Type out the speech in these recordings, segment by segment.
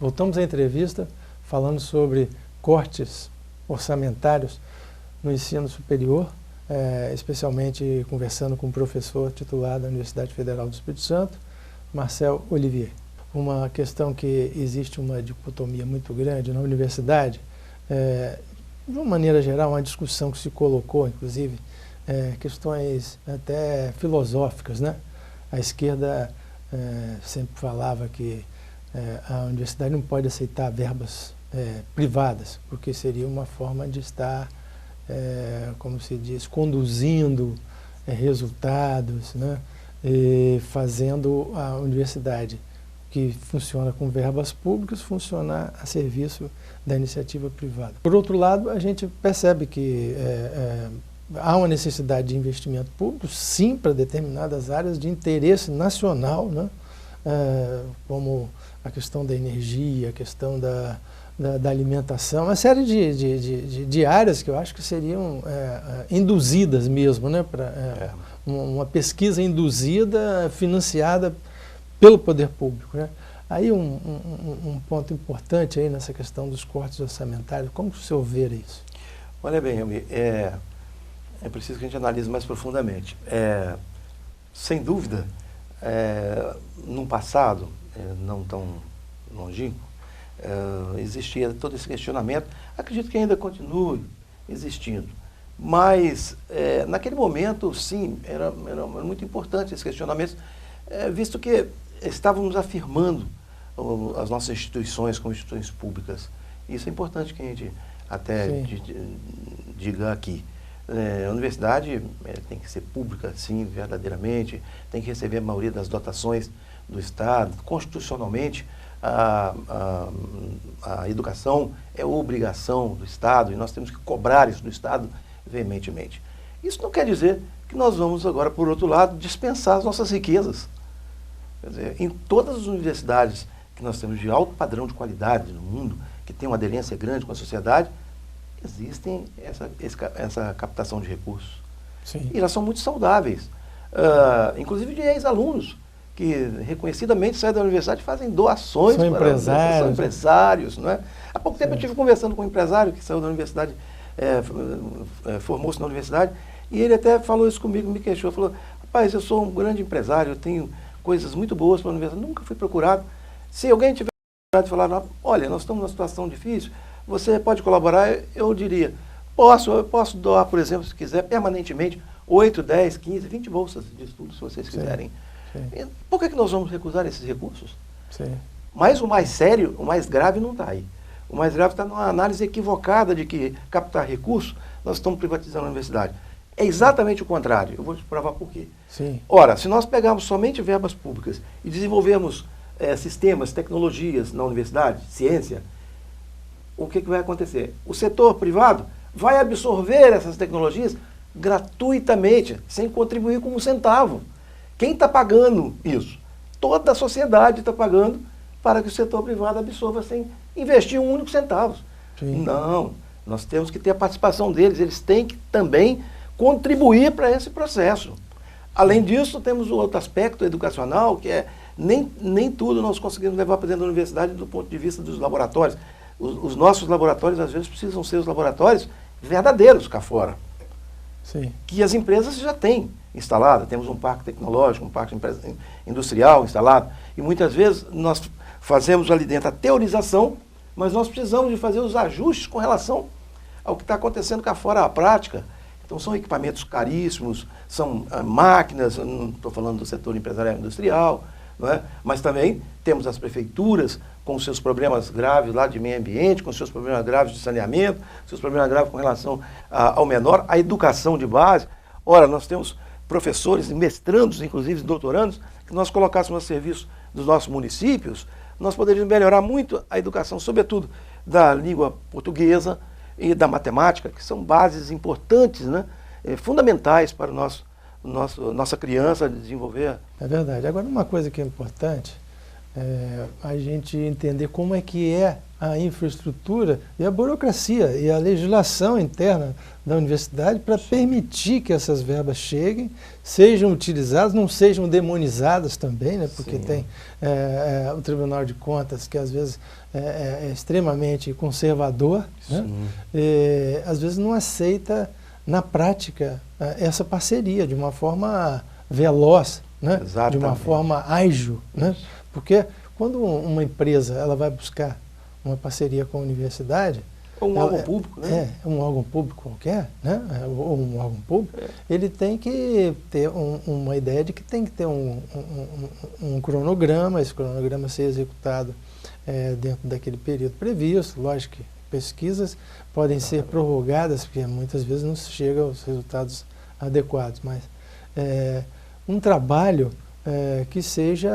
Voltamos à entrevista falando sobre cortes orçamentários no ensino superior, especialmente conversando com o professor titular da Universidade Federal do Espírito Santo, Marcel Olivier. Uma questão que existe uma dicotomia muito grande na universidade, de uma maneira geral, uma discussão que se colocou, inclusive, questões até filosóficas, né? A esquerda sempre falava que a universidade não pode aceitar verbas privadas, porque seria uma forma de estar, como se diz, conduzindo resultados, né? E fazendo a universidade, que funciona com verbas públicas, funcionar a serviço da iniciativa privada. Por outro lado, a gente percebe que há uma necessidade de investimento público, sim, para determinadas áreas de interesse nacional, né? Como a questão da energia, a questão da alimentação, uma série de áreas que eu acho que seriam induzidas mesmo, né, para uma pesquisa induzida, financiada pelo poder público, né? Aí um ponto importante aí nessa questão dos cortes orçamentários, como o senhor vê isso? Olha bem, é preciso que a gente analise mais profundamente. Sem dúvida, num passado não tão longínquo, existia todo esse questionamento. Acredito que ainda continue existindo. Mas, naquele momento, sim, era muito importante esse questionamento, visto que estávamos afirmando as nossas instituições como instituições públicas. Isso é importante que a gente até diga aqui. A universidade tem que ser pública, sim, verdadeiramente, tem que receber a maioria das dotações do Estado. Constitucionalmente, a educação é obrigação do Estado e nós temos que cobrar isso do Estado veementemente. Isso não quer dizer que nós vamos agora, por outro lado, dispensar as nossas riquezas. Quer dizer, em todas as universidades que nós temos de alto padrão de qualidade no mundo, que tem uma aderência grande com a sociedade, existem essa captação de recursos. Sim. E elas são muito saudáveis. Inclusive de ex-alunos, que reconhecidamente saem da universidade e fazem doações. São empresários. São empresários, não é? Há pouco tempo eu estive conversando com um empresário que saiu da universidade, formou-se na universidade, e ele até falou isso comigo, me queixou, falou: rapaz, eu sou um grande empresário, eu tenho coisas muito boas para a universidade, nunca fui procurado. Se alguém tiver procurado e falar: olha, nós estamos numa situação difícil, você pode colaborar? Eu diria: eu posso doar, por exemplo, se quiser, permanentemente, 8, 10, 15, 20 bolsas de estudo, se vocês quiserem. Sim. Por que nós vamos recusar esses recursos? Sim. Mas o mais sério, o mais grave não está aí. O mais grave está numa análise equivocada de que captar recursos, nós estamos privatizando a universidade. É exatamente o contrário. Eu vou te provar por quê. Sim. Ora, se nós pegarmos somente verbas públicas e desenvolvermos sistemas, tecnologias na universidade, ciência, o que vai acontecer? O setor privado vai absorver essas tecnologias gratuitamente, sem contribuir com um centavo. Quem está pagando isso? Toda a sociedade está pagando para que o setor privado absorva sem investir um único centavo. Sim. Não, nós temos que ter a participação deles, eles têm que também contribuir para esse processo. Além disso, temos o outro aspecto educacional, que nem tudo nós conseguimos levar para dentro da universidade do ponto de vista dos laboratórios. Os nossos laboratórios, às vezes, precisam ser os laboratórios verdadeiros cá fora. Sim. Que as empresas já têm instalado. Temos um parque tecnológico, um parque industrial instalado. E muitas vezes nós fazemos ali dentro a teorização, mas nós precisamos de fazer os ajustes com relação ao que está acontecendo cá fora, a prática. Então são equipamentos caríssimos, são máquinas, não estou falando do setor empresarial e industrial, não é? Mas também temos as prefeituras com seus problemas graves lá de meio ambiente, com seus problemas graves de saneamento, seus problemas graves com relação ao menor, a educação de base. Ora, nós temos professores, mestrandos, inclusive doutorandos, que nós colocássemos a serviço dos nossos municípios, nós poderíamos melhorar muito a educação, sobretudo da língua portuguesa e da matemática, que são bases importantes, né, fundamentais para o nossa criança a desenvolver. É verdade. Agora, uma coisa que é importante é a gente entender como é que é a infraestrutura e a burocracia e a legislação interna da universidade para permitir que essas verbas cheguem, sejam utilizadas, não sejam demonizadas também, né? Porque Sim. tem o Tribunal de Contas, que às vezes é extremamente conservador, né? E, às vezes não aceita na prática essa parceria de uma forma veloz, né? De uma forma ágil, né? Porque quando uma empresa ela vai buscar uma parceria com a universidade, ou um órgão público, né? Um órgão público qualquer, né? Ou um órgão público, ele tem que ter uma ideia de que tem que ter um cronograma, esse cronograma ser executado dentro daquele período previsto. Lógico que pesquisas podem ser prorrogadas, porque muitas vezes não se chega aos resultados adequados, mas um trabalho que seja,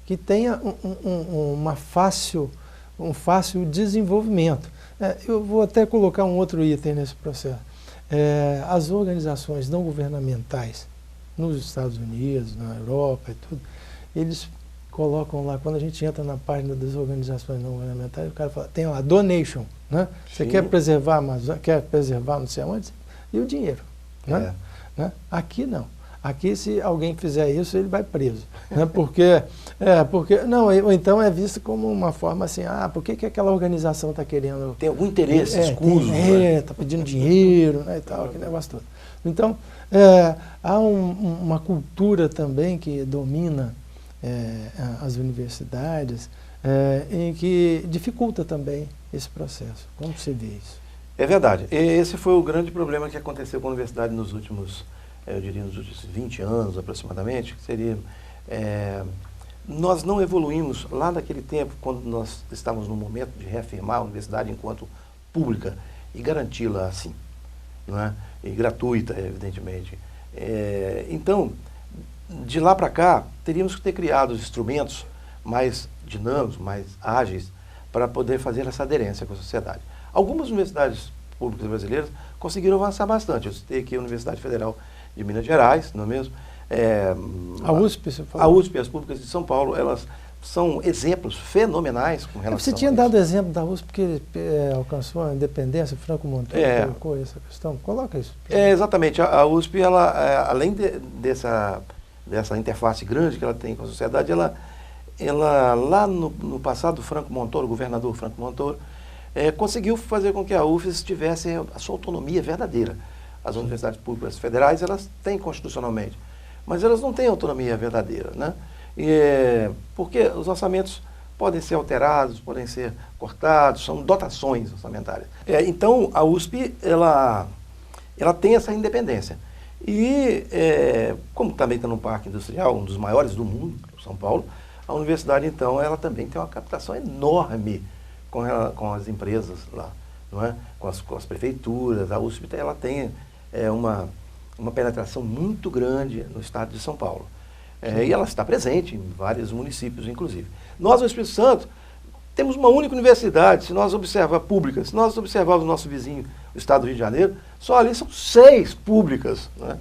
que tenha um fácil desenvolvimento. Eu vou até colocar um outro item nesse processo. As organizações não governamentais, nos Estados Unidos, na Europa e tudo, eles colocam lá, quando a gente entra na página das organizações não governamentais, o cara fala, tem lá, donation, né? Você quer preservar a Amazônia, quer preservar não sei aonde, e o dinheiro, né? Aqui não. Aqui, se alguém fizer isso, ele vai preso, né? Porque não, ou então é visto como uma forma assim, por que aquela organização está querendo... Tem algum interesse escuso. Está pedindo dinheiro, né, e tal, aquele negócio todo. Então, há uma cultura também que domina as universidades, em que dificulta também esse processo. Como você vê isso? É verdade. Esse foi o grande problema que aconteceu com a universidade nos últimos... eu diria nos últimos 20 anos aproximadamente, que seria, nós não evoluímos lá naquele tempo, quando nós estávamos no momento de reafirmar a universidade enquanto pública e garanti-la assim, não é? E gratuita, evidentemente. Então, de lá para cá, teríamos que ter criado os instrumentos mais dinâmicos, mais ágeis, para poder fazer essa aderência com a sociedade. Algumas universidades públicas brasileiras conseguiram avançar bastante. Eu citei aqui a Universidade Federal de Minas Gerais, não é mesmo? A USP, você falou? A USP, as públicas de São Paulo, elas são exemplos fenomenais com relação Você tinha dado exemplo da USP que alcançou a independência, Franco Montoro colocou essa questão. Coloca isso. Exatamente. A USP, ela, além dessa interface grande que ela tem com a sociedade, ela lá no passado, Franco Montoro, o governador Franco Montoro, conseguiu fazer com que a UFES tivesse a sua autonomia verdadeira. As universidades públicas federais, elas têm constitucionalmente, mas elas não têm autonomia verdadeira, né? Porque os orçamentos podem ser alterados, podem ser cortados, são dotações orçamentárias. Então, a USP, ela tem essa independência. E, como também está no Parque Industrial, um dos maiores do mundo, São Paulo, a universidade, então, ela também tem uma captação enorme com as empresas lá, não é? Com as prefeituras. A USP, ela tem uma penetração muito grande no estado de São Paulo. E ela está presente em vários municípios, inclusive. Nós, no Espírito Santo, temos uma única universidade, se nós observarmos pública, se nós observarmos o nosso vizinho, o estado do Rio de Janeiro, só ali são 6 públicas, né?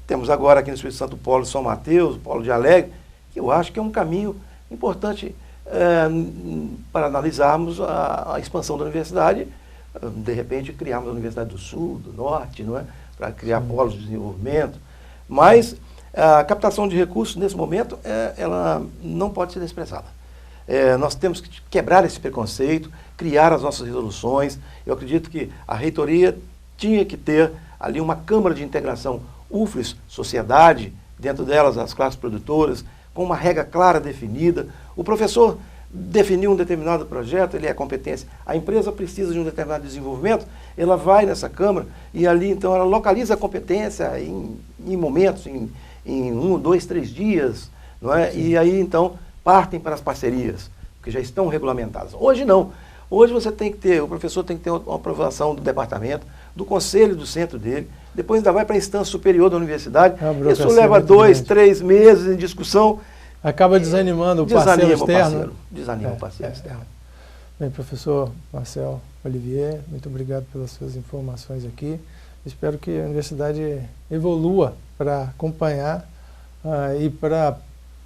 Temos agora aqui no Espírito Santo o Polo de São Mateus, o Polo de Alegre, que eu acho que é um caminho importante para analisarmos a expansão da universidade, de repente criarmos a Universidade do Sul, do Norte, não é? Para criar polos de desenvolvimento. Mas a captação de recursos, nesse momento, ela não pode ser desprezada. Nós temos que quebrar esse preconceito, criar as nossas resoluções. Eu acredito que a reitoria tinha que ter ali uma câmara de integração UFES, sociedade, dentro delas as classes produtoras, com uma regra clara definida. O professor definiu um determinado projeto, ele é competência. A empresa precisa de um determinado desenvolvimento, ela vai nessa câmara e ali, então, ela localiza a competência em momentos, em 1, 2, 3 dias, não é? E aí, então, partem para as parcerias, que já estão regulamentadas. Hoje não. Hoje você tem que ter, o professor tem que ter uma aprovação do departamento, do conselho do centro dele, depois ainda vai para a instância superior da universidade. Isso leva 2, 3 meses em discussão. Acaba desanimando o parceiro externo. Desanima o parceiro externo. Bem, professor Marcel Olivier, muito obrigado pelas suas informações aqui. Espero que a universidade evolua para acompanhar e para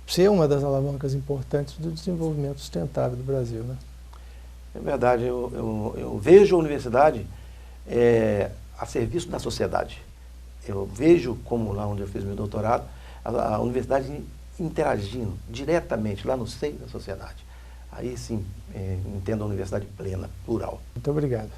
ser uma das alavancas importantes do desenvolvimento sustentável do Brasil, né? É verdade, eu vejo a universidade a serviço da sociedade. Eu vejo, como lá onde eu fiz meu doutorado, a universidade interagindo diretamente lá no seio da sociedade. Aí sim, entendo a universidade plena, plural. Muito obrigado.